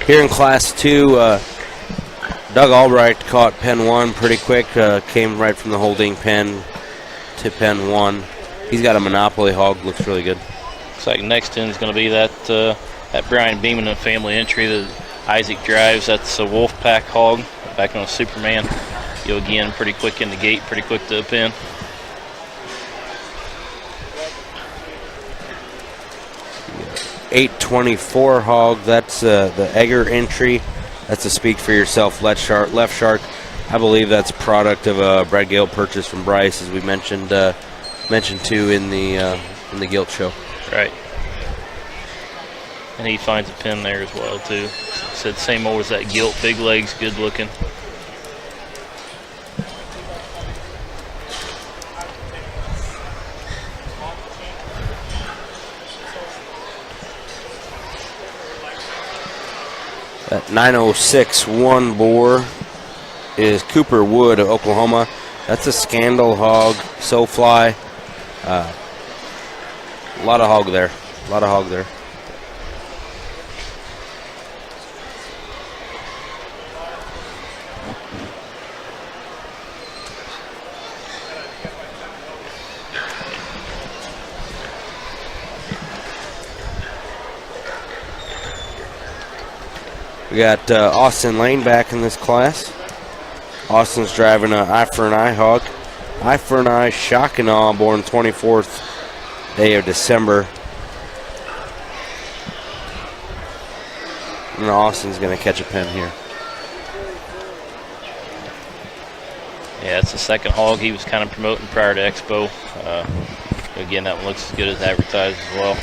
Here in Class 2, Doug Albright caught pen 1 pretty quick. Came right from the holding pen to pen 1. He's got a monopoly hog. Looks really good. Looks like next in is going to be that Brian Beeman and family entry that Isaac drives. That's a Wolfpack hog back on a Superman. Go again pretty quick in the gate, pretty quick to the pin. .824 hog. That's the Egger entry. That's a Speak for Yourself left shark. I believe that's a product of a Brad Gale purchase from Bryce, as we mentioned too in the Gilt show. Right. And he finds a pin there as well too. Said same old as that Gilt, big legs, good looking. That 906-1 Boar is Cooper Wood of Oklahoma. That's a Scandal hog, so fly. A lot of hog there. We got Austin Lane back in this class. Austin's driving an Eye for an Eye hog. Eye for an Eye Shock and Awe, born 24th day of December. And Austin's going to catch a pin here. Yeah, it's the second hog he was kind of promoting prior to Expo. Again, that one looks as good as advertised as well.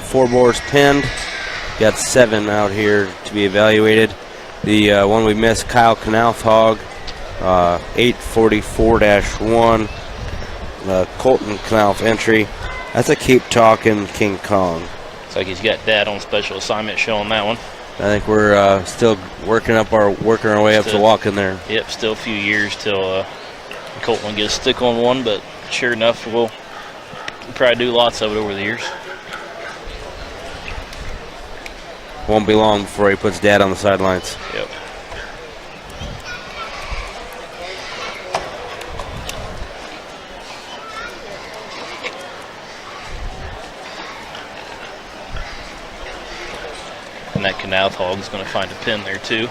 Four boars pinned. Got 7 out here to be evaluated. The one we missed, Kyle Knauf hog, 844-1. Colton Knauf entry. That's a Keep Talking King Kong. Looks like he's got Dad on special assignment showing that one. I think we're still working our way up to walking there. Yep, still a few years till Colton gets a stick on one, but sure enough, we'll probably do lots of it over the years. Won't be long before he puts Dad on the sidelines. Yep. And that Knauf hog is going to find a pin there too.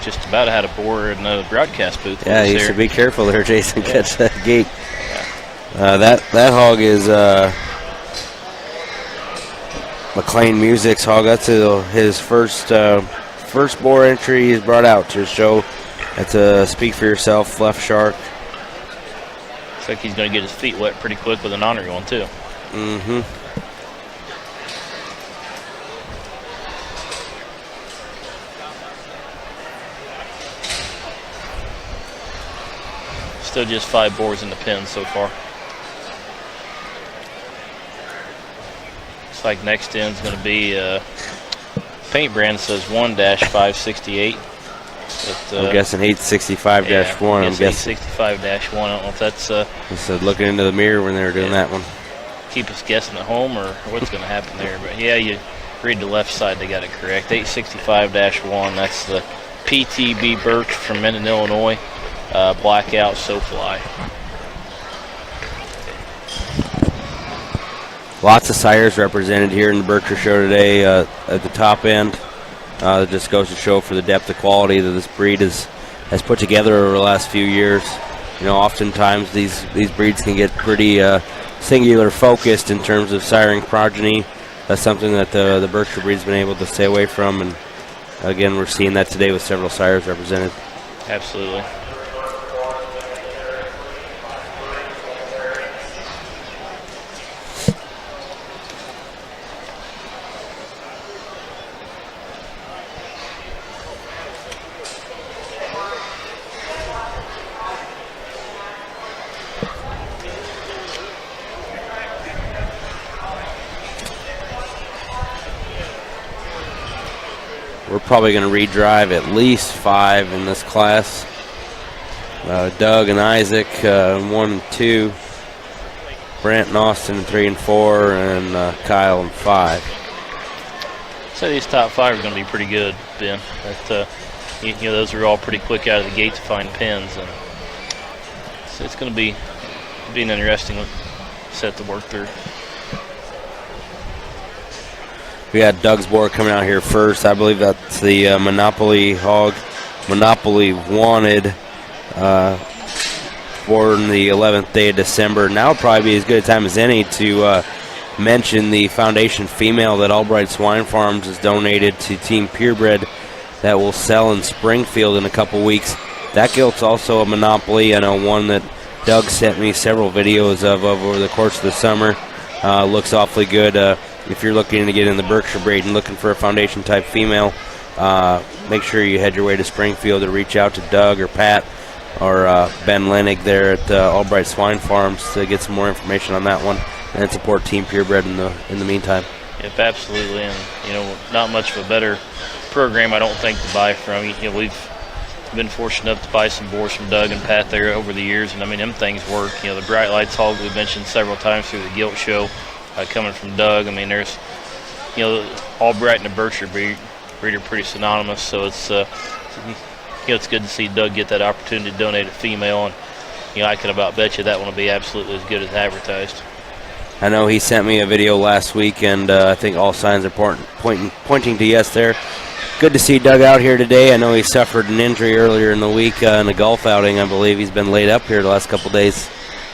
Just about had a boar in the broadcast booth. Yeah, you should be careful there, Jason. Yeah. Catch that gate. Yeah. That hog is McLean Music's hog. That's his first boar entry he's brought out to show. That's a Speak for Yourself left shark. Looks like he's going to get his feet wet pretty quick with an honorary one too. Mm-hmm. Still just 5 boars in the pen so far. Looks like next in is going to be paint brand says 1-568. I'm guessing 865-1. Yeah, I'm guessing 865-1. I don't know if that's he said looking into the mirror when they were doing that one. Keep us guessing at home or what's going to happen there. But yeah, you read the left side, they got it correct. 865-1. That's the PTB Birch from Minden, Illinois. Blackout, so fly. Lots of sires represented here in the Berkshire show today at the top end. It just goes to show for the depth of quality that this breed has put together over the last few years. You know, oftentimes these breeds can get pretty singular focused in terms of siring progeny. That's something that the Berkshire breed's been able to stay away from, and again, we're seeing that today with several sires represented. Absolutely. probably going to redrive at least 5 in this class. Doug and Isaac, 1 and 2. Brent and Austin, 3 and 4, and Kyle and 5. So these top 5 are going to be pretty good, Ben. That, you know, those are all pretty quick out of the gate to find pins, and so it's going to be an interesting set to work through. We got Doug's Boar coming out here first. I believe that's the Monopoly Hog. Monopoly wanted born the 11th day of December. Now would probably be as good a time as any to mention the foundation female that Albright Swine Farms has donated to Team Purebred that will sell in Springfield in a couple weeks. That gilt's also a Monopoly. I know one that Doug sent me several videos of over the course of the summer. Looks awfully good. If you're looking to get in the Berkshire breed and looking for a foundation type female, make sure you head your way to Springfield to reach out to Doug or Pat or Ben Lenig there at Albright Swine Farms to get some more information on that one and support Team Purebred in the meantime. Yep, absolutely, and you know, not much of a better program I don't think to buy from. You know, we've been fortunate enough to buy some boars from Doug and Pat there over the years, and I mean, them things work. You know, the Bright Lights hog we mentioned several times through the gilt show, coming from Doug. I mean, there's, you know, Albright and the Berkshire breed are pretty synonymous, so it's you know, it's good to see Doug get that opportunity to donate a female, and you know, I can about bet you that one will be absolutely as good as advertised. I know he sent me a video last week, and I think all signs are pointing to yes there. Good to see Doug out here today. I know he suffered an injury earlier in the week in a golf outing. I believe he's been laid up here the last couple days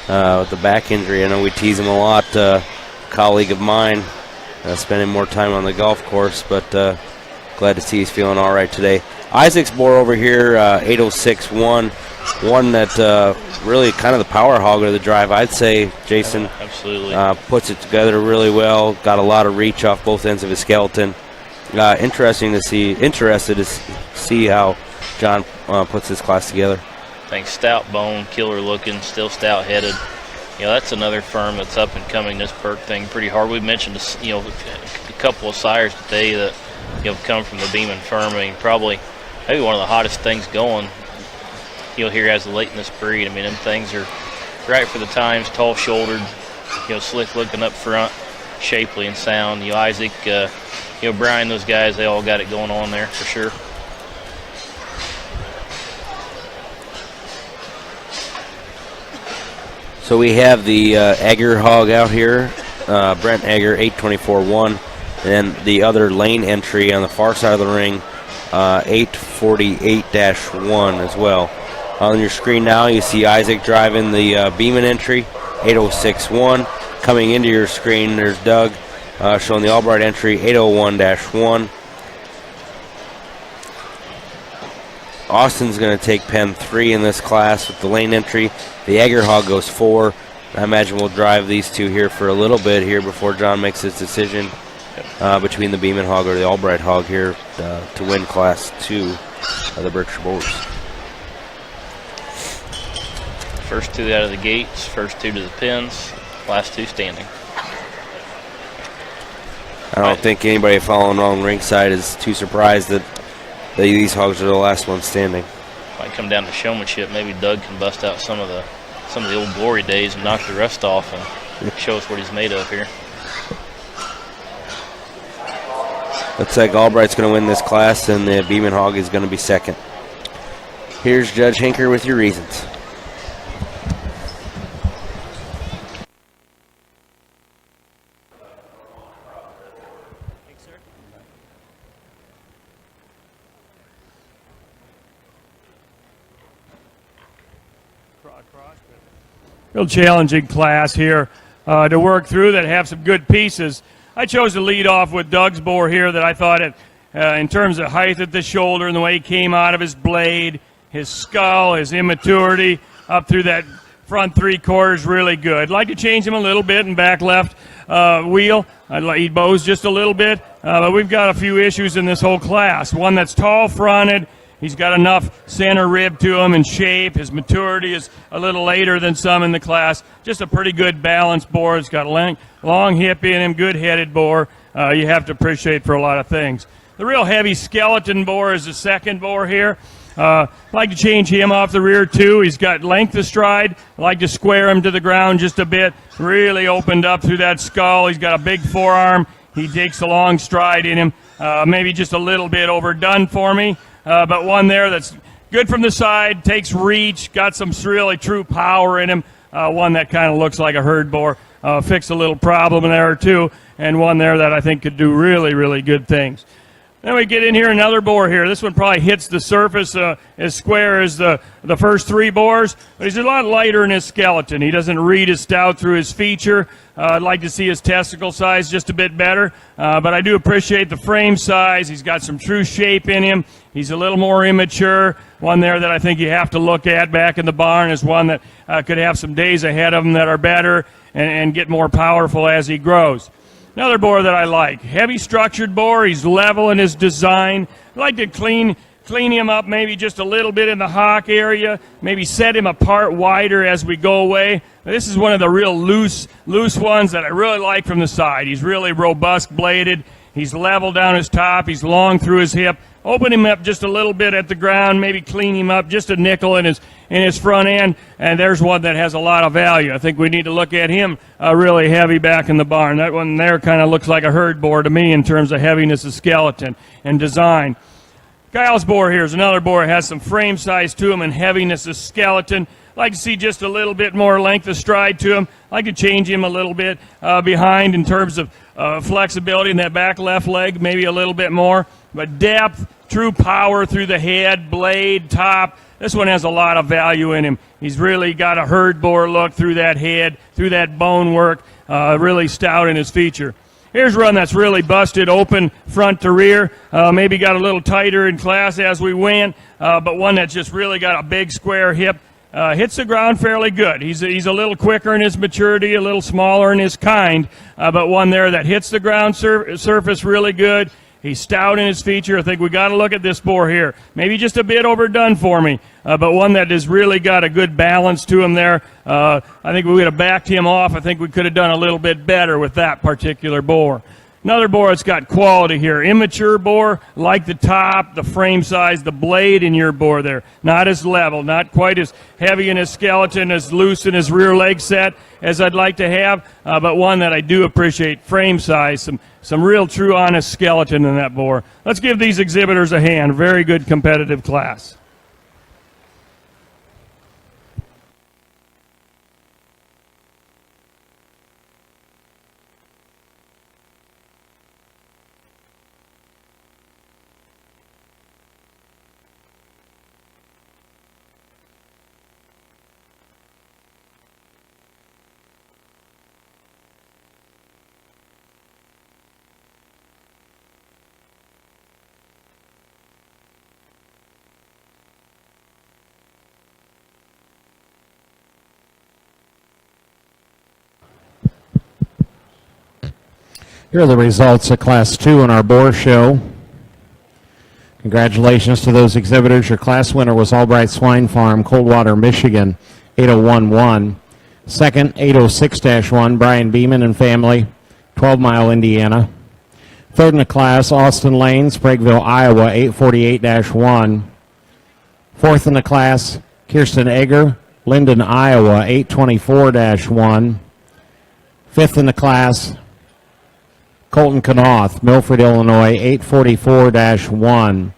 with the back injury. I know we tease him a lot. Colleague of mine, spending more time on the golf course, but glad to see he's feeling all right today. Isaac's Boar over here, 806-1, one that really kind of the power hog of the drive, I'd say, Jason. Absolutely. Puts it together really well, got a lot of reach off both ends of his skeleton. Interested to see how John puts this class together. I think stout bone, killer looking, still stout headed. You know, that's another firm that's up and coming this Burke thing pretty hard. We've mentioned, you know, a couple of sires today that, you know, come from the Beeman firm. I mean, probably maybe one of the hottest things going, you know, here as of late in this breed. I mean, them things are right for the times, tall shouldered, you know, slick looking up front, shapely and sound. You know, Isaac, you know, Brian, those guys, they all got it going on there for sure. So we have the Egger hog out here, Brent Egger, 824-1, and the other lane entry on the far side of the ring, 848-1 as well. On your screen now, you see Isaac driving the Beeman entry, 806-1. Coming into your screen, there's Doug showing the Albright entry, 801-1. Austin's going to take pen 3 in this class with the lane entry. The Egger hog goes 4. I imagine we'll drive these two here for a little bit here before John makes his decision between the Beeman hog or the Albright hog here to win class 2 of the Berkshire Boars. First 2 out of the gates, first 2 to the pins, last 2 standing. I don't think anybody following along ringside is too surprised that these hogs are the last ones standing. Might come down to showmanship. Maybe Doug can bust out some of the old glory days and knock the rust off and show us what he's made of here. Looks like Albright's going to win this class, and the Beeman hog is going to be second. Here's Judge Hinker with your reasons. Real challenging class here to work through that have some good pieces. I chose to lead off with Doug's Boar here that I thought in terms of height at the shoulder and the way he came out of his blade, his skull, his immaturity up through that front 3/4 really good. I'd like to change him a little bit in back left wheel. He bows just a little bit, but we've got a few issues in this whole class. One that's tall fronted. He's got enough center rib to him in shape. His maturity is a little later than some in the class. Just a pretty good balanced boar. He's got a long hip in him, good-headed boar. You have to appreciate for a lot of things. The real heavy skeleton boar is the second boar here. Like to change him off the rear too. He's got length of stride. I like to square him to the ground just a bit. Really opened up through that skull. He's got a big forearm. He takes a long stride in him. Maybe just a little bit overdone for me, but one there that's good from the side, takes reach, got some really true power in him. One that kind of looks like a herd boar. Fix a little problem there too, and one there that I think could do really, really good things. Then we get in here, another boar here. This one probably hits the surface as square as the first three boars, but he's a lot lighter in his skeleton. He doesn't read as stout through his feature. I'd like to see his testicle size just a bit better, but I do appreciate the frame size. He's got some true shape in him. He's a little more immature. One there that I think you have to look at back in the barn is one that could have some days ahead of him that are better and get more powerful as he grows. Another boar that I like, heavy structured boar. He's level in his design. I like to clean him up maybe just a little bit in the hock area, maybe set him apart wider as we go away. This is one of the real loose ones that I really like from the side. He's really robust bladed. He's level down his top. He's long through his hip. Open him up just a little bit at the ground, maybe clean him up just a nickel in his front end, and there's one that has a lot of value. I think we need to look at him really heavy back in the barn. That one there kind of looks like a herd boar to me in terms of heaviness of skeleton and design. Kyle's boar here is another boar that has some frame size to him and heaviness of skeleton. I'd like to see just a little bit more length of stride to him. I'd like to change him a little bit behind in terms of flexibility in that back left leg, maybe a little bit more. But depth, true power through the head, blade, top. This one has a lot of value in him. He's really got a herd boar look through that head, through that bone work, really stout in his feature. Here's one that's really busted open front to rear, maybe got a little tighter in class as we went, but one that's just really got a big square hip. Hits the ground fairly good. He's a little quicker in his maturity, a little smaller in his kind, but one there that hits the ground surface really good. He's stout in his feature. I think we got to look at this boar here. Maybe just a bit overdone for me, but one that has really got a good balance to him there. I think we would have backed him off. I think we could have done a little bit better with that particular boar. Another boar that's got quality here. Immature boar, like the top, the frame size, the blade in your boar there. Not as level, not quite as heavy in his skeleton, as loose in his rear leg set as I'd like to have, but one that I do appreciate, frame size, some real true honest skeleton in that boar. Let's give these exhibitors a hand. Very good competitive class. Here are the results of Class 2 in our Boar Show. Congratulations to those exhibitors. Your class winner was Albright Swine Farm, Coldwater, Michigan, 8011. Second, 806-1, Brian Beeman and family, 12 Mile, Indiana. Third in the class, Austin Lane, Spragueville, Iowa, 848-1. Fourth in the class, Kirsten Egger, Linden, Iowa, 824-1. Fifth in the class, Colton Knauth, Milford, Illinois, 844-1.